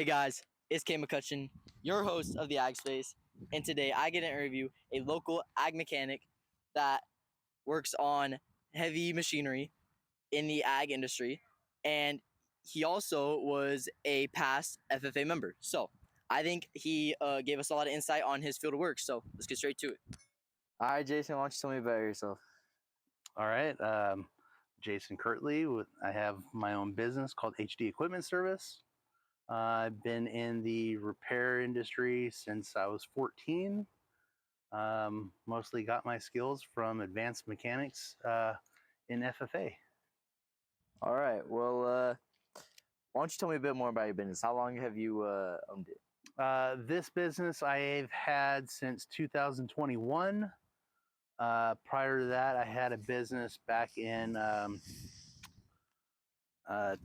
guys, it's Kay McCutcheon, your host of TheAgSpace, and today I get to interview a local ag mechanic that works on heavy machinery in the ag industry, and he also was a past FFA member. So I think he gave us a lot of insight on his field of work. So let's get straight to it. All right, Jason, why don't you tell me about yourself? All right, Jason Kirtley. I have my own business called HD Equipment Service. I've been in the repair industry since I was 14. Mostly got my skills from advanced mechanics in FFA. All right, well, why don't you tell me a bit more about your business? How long have you owned it? This business I've had since 2021. Prior to that, I had a business back in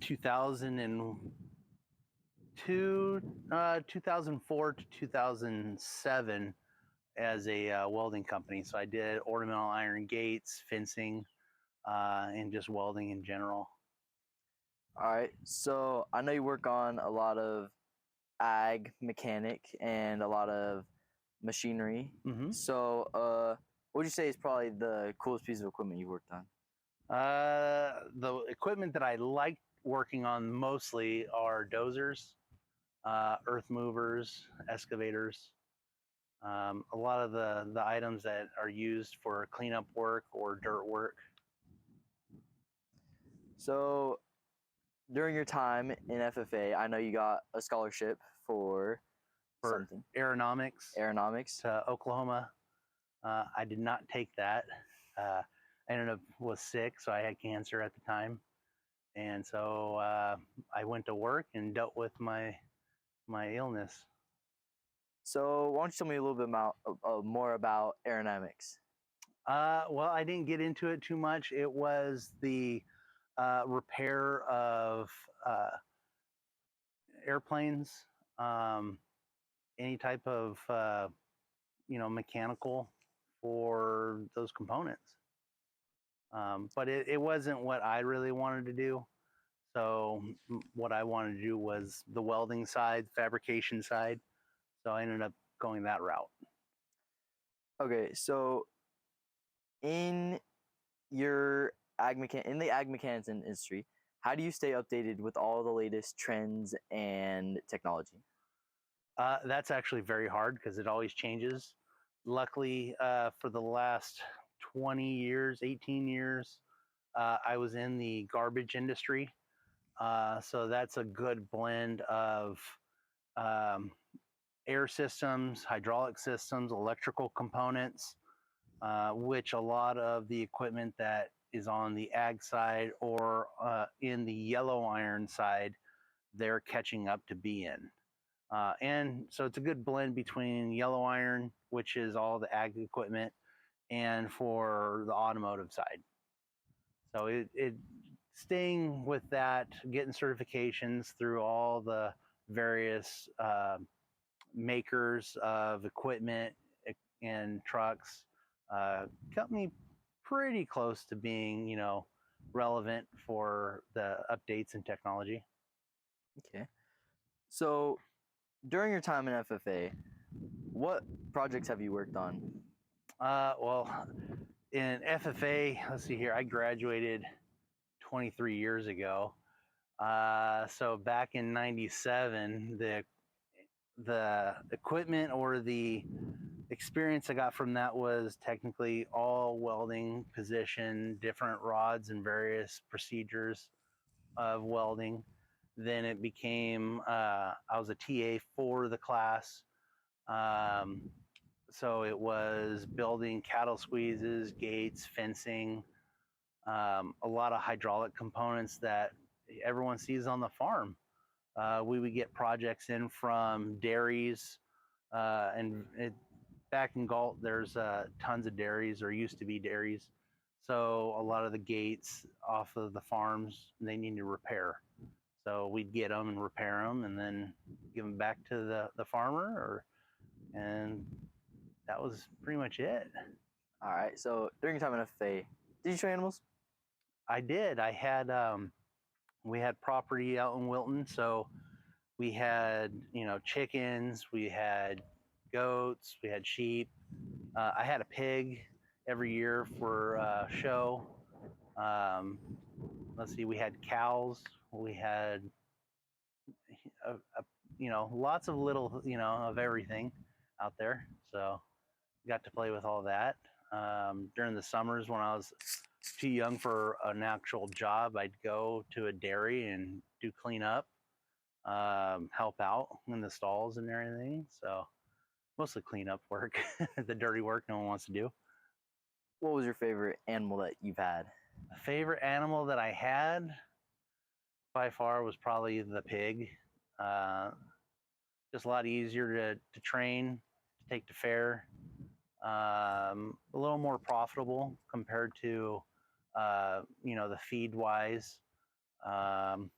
2004 to 2007 as a welding company. So I did ornamental iron gates, fencing, and just welding in general. All right, so I know you work on a lot of ag mechanic and a lot of machinery. Mm-hmm. So what would you say is probably the coolest piece of equipment you worked on? The equipment that I like working on mostly are dozers, earth movers, excavators. A lot of the items that are used for cleanup work or dirt work. So during your time in FFA, I know you got a scholarship for something. Aeronomics Aeronomics. to Oklahoma. I did not take that. I ended up was sick, so I had cancer at the time, and so I went to work and dealt with my illness. So why don't you tell me a little bit more about aerodynamics? Well, I didn't get into it too much. It was the repair of airplanes, any type of mechanical for those components. But it wasn't what I really wanted to do. So what I wanted to do was the welding side, fabrication side. So I ended up going that route. Okay, so in the ag mechanics industry, how do you stay updated with all the latest trends and technology? That's actually very hard because it always changes. Luckily, for the last 20 years, 18 years, I was in the garbage industry. So that's a good blend of air systems, hydraulic systems, electrical components, which a lot of the equipment that is on the ag side or in the yellow iron side, they're catching up to be in. And so it's a good blend between yellow iron, which is all the ag equipment, and for the automotive side. So it staying with that, getting certifications through all the various makers of equipment and trucks got me pretty close to being, relevant for the updates in technology. Okay. So during your time in FFA, what projects have you worked on? Well, in FFA, let's see here, I graduated 23 years ago. So back in 97, the equipment or the experience I got from that was technically all welding position, different rods and various procedures of welding. Then it became, I was a TA for the class. So it was building cattle squeezes, gates, fencing, a lot of hydraulic components that everyone sees on the farm. We would get projects in from dairies, back in Galt, there's tons of dairies, or used to be dairies. So a lot of the gates off of the farms, they need to repair. So we'd get them and repair them and then give them back to the farmer, and that was pretty much it. All right. So during your time in FFA, did you train animals? I did. I had we had property out in Wilton, so We had, chickens, we had goats, we had sheep. I had a pig every year for show. Um, let's see, we had cows, we had, lots of little, of everything out there. So got to play with all that. During the summers when I was too young for an actual job, I'd go to a dairy and do cleanup, help out in the stalls and everything. So mostly cleanup work, the dirty work no one wants to do. What was your favorite animal that you've had? A favorite animal that I had by far was probably the pig. Uh, just a lot easier to train, to take to fair. A little more profitable compared to, the feed wise. Um,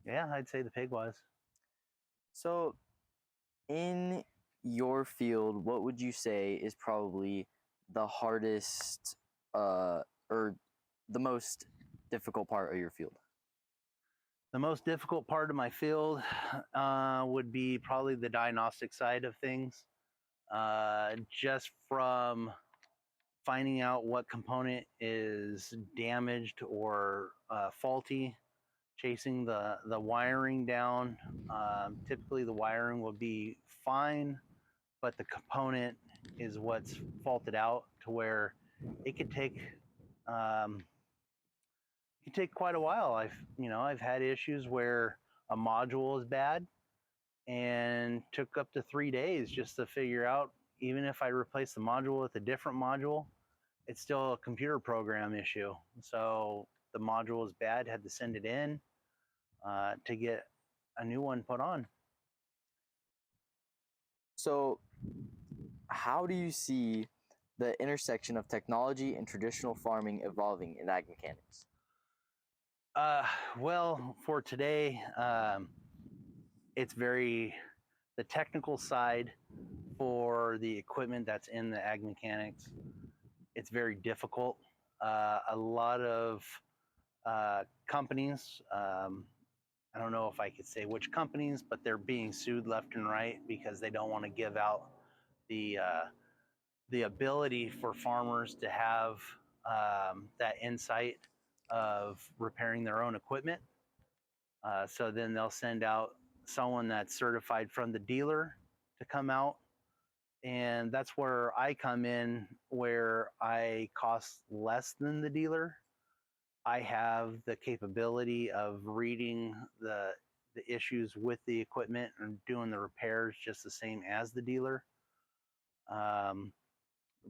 yeah, I'd say the pig was. So, in your field, what would you say is probably the hardest or the most difficult part of your field? The most difficult part of my field would be probably the diagnostic side of things. Just from finding out what component is damaged or faulty, chasing the wiring down. Typically, the wiring will be fine, but the component is what's faulted out to where it could take um, quite a while. I've had issues where a module is bad and took up to 3 days just to figure out. Even if I replace the module with a different module, it's still a computer program issue. So the module is bad, had to send it in to get a new one put on. So, how do you see the intersection of technology and traditional farming evolving in ag mechanics? Well, for today, it's the technical side for the equipment that's in the ag mechanics. It's very difficult. A lot of companies, I don't know if I could say which companies, but they're being sued left and right because they don't want to give out the ability for farmers to have that insight of repairing their own equipment. So then they'll send out someone that's certified from the dealer to come out. And that's where I come in, where I cost less than the dealer. I have the capability of reading the issues with the equipment and doing the repairs just the same as the dealer.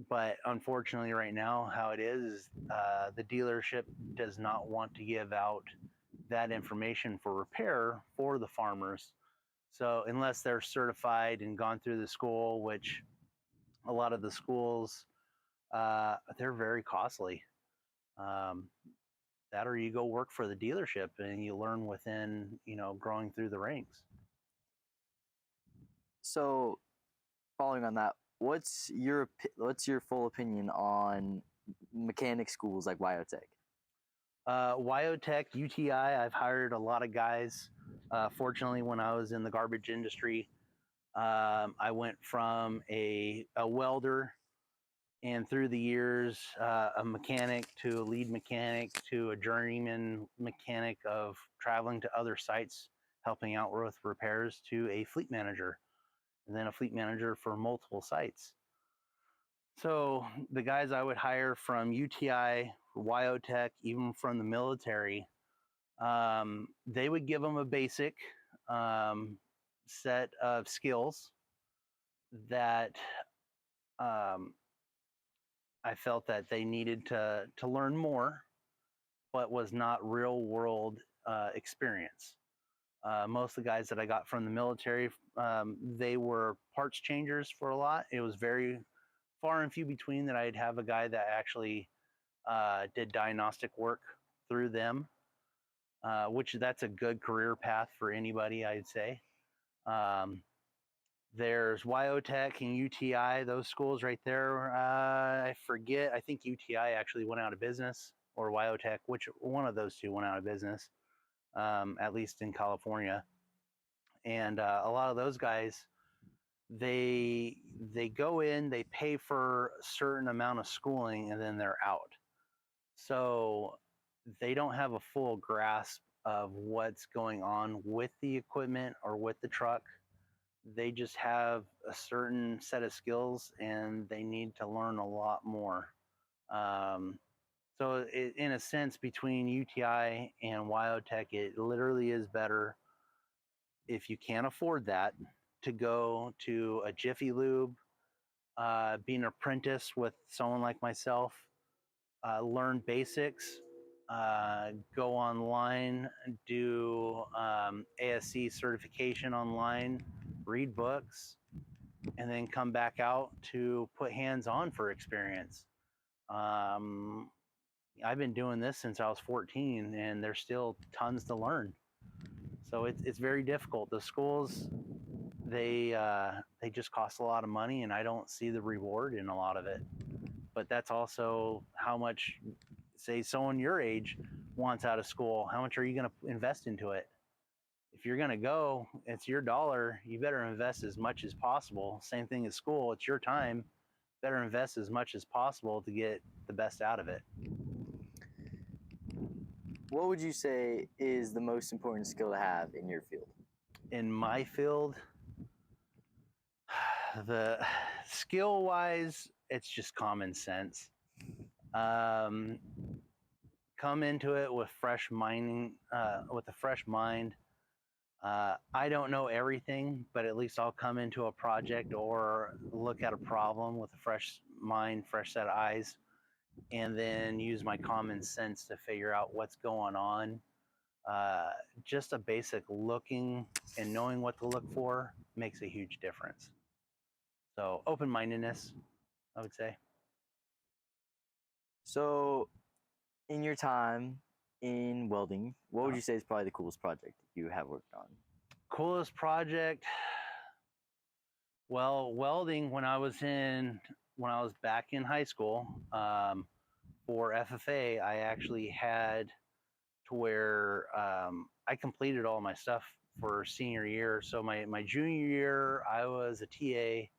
But unfortunately, right now, how it is the dealership does not want to give out that information for repair for the farmers. So unless they're certified and gone through the school, which a lot of the schools, they're very costly. Um, that or you go work for the dealership and you learn within, growing through the ranks. So, following on that, what's your full opinion on mechanic schools like Wyotech? Wyotech, UTI, I've hired a lot of guys. Fortunately, when I was in the garbage industry, I went from a welder and through the years, a mechanic to a lead mechanic to a journeyman mechanic of traveling to other sites, helping out with repairs to a fleet manager, and then a fleet manager for multiple sites. So the guys I would hire from UTI, Wyotech, even from the military, they would give them a basic set of skills that I felt that they needed to learn more, but was not real world experience. Most of the guys that I got from the military, they were parts changers for a lot. It was very far and few between that I'd have a guy that actually did diagnostic work through them, which that's a good career path for anybody, I'd say. Um, there's Wyotech and UTI, those schools right there. I forget. I think UTI actually went out of business, or Wyotech, which one of those two went out of business, at least in California. And a lot of those guys, they go in, they pay for a certain amount of schooling, and then they're out. So they don't have a full grasp of what's going on with the equipment or with the truck. They just have a certain set of skills, and they need to learn a lot more. So in a sense, between UTI and Wyotech, it literally is better, if you can't afford that, to go to a Jiffy Lube, be an apprentice with someone like myself, learn basics, go online, do ASC certification online, read books, and then come back out to put hands on for experience. I've been doing this since I was 14, and there's still tons to learn. So it's very difficult. The schools, they just cost a lot of money, and I don't see the reward in a lot of it. But that's also how much, say, someone your age wants out of school. How much are you going to invest into it? If you're going to go, it's your dollar. You better invest as much as possible. Same thing as school. It's your time. Better invest as much as possible to get the best out of it. What would you say is the most important skill to have in your field? In my field, the skill-wise, it's just common sense. Come into it with fresh minding, with a fresh mind. I don't know everything, but at least I'll come into a project or look at a problem with a fresh mind, fresh set of eyes, and then use my common sense to figure out what's going on. Just a basic looking and knowing what to look for makes a huge difference. So open-mindedness, I would say. So, in your time in welding, what would you say is probably the coolest project you have worked on? Coolest project? Well, welding, when I was back in high school, for FFA, I actually had to where I completed all my stuff for senior year. So my junior year, I was a TA.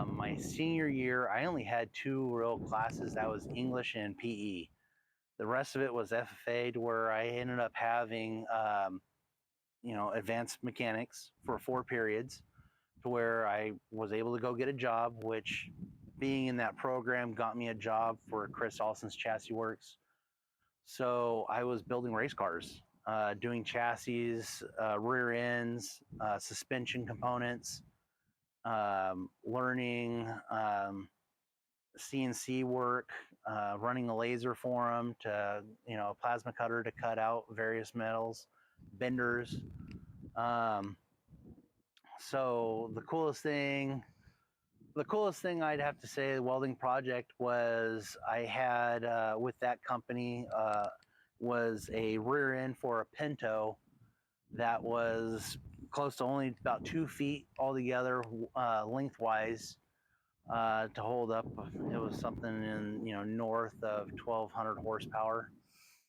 My senior year, I only had 2 real classes. That was English and PE. The rest of it was FFA, to where I ended up having, advanced mechanics for 4 periods, to where I was able to go get a job, which, being in that program, got me a job for Chris Olson's Chassis Works. So I was building race cars, doing chassis, rear ends, suspension components, learning CNC work, running a laser for them, to, a plasma cutter to cut out various metals, benders. So the coolest thing I'd have to say, the welding project, was I had, with that company, was a rear end for a Pinto that was close to only about 2 feet altogether, lengthwise, to hold up. It was something in, north of 1,200 horsepower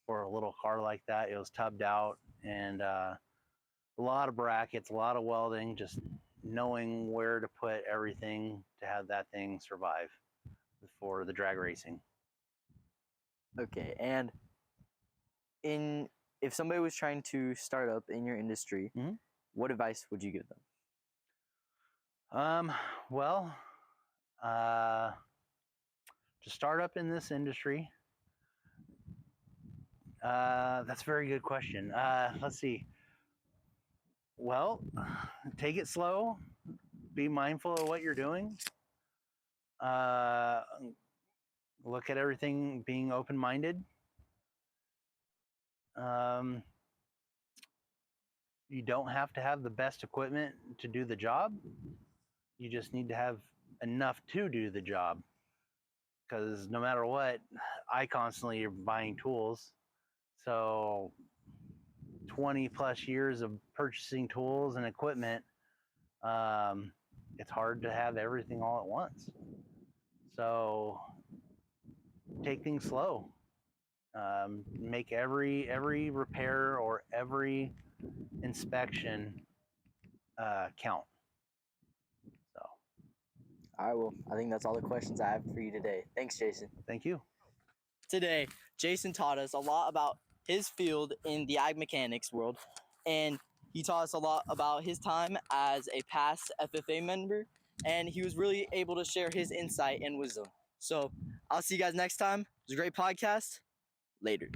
for a little car like that. It was tubbed out, and a lot of brackets, a lot of welding, just knowing where to put everything to have that thing survive for the drag racing. Okay, and if somebody was trying to start up in your industry, what advice would you give them? Well, to start up in this industry, that's a very good question. Let's see. Well, take it slow. Be mindful of what you're doing. Look at everything being open-minded. You don't have to have the best equipment to do the job. You just need to have enough to do the job. Because no matter what, I constantly am buying tools. So 20 plus years of purchasing tools and equipment, it's hard to have everything all at once. So take things slow. Make every repair or every inspection count. So, All right, well, I think that's all the questions I have for you today. Thanks, Jason. thank you. Today, Jason taught us a lot about his field in the ag mechanics world, and he taught us a lot about his time as a past FFA member, and he was really able to share his insight and wisdom. So I'll see you guys next time. It was a great podcast. Later.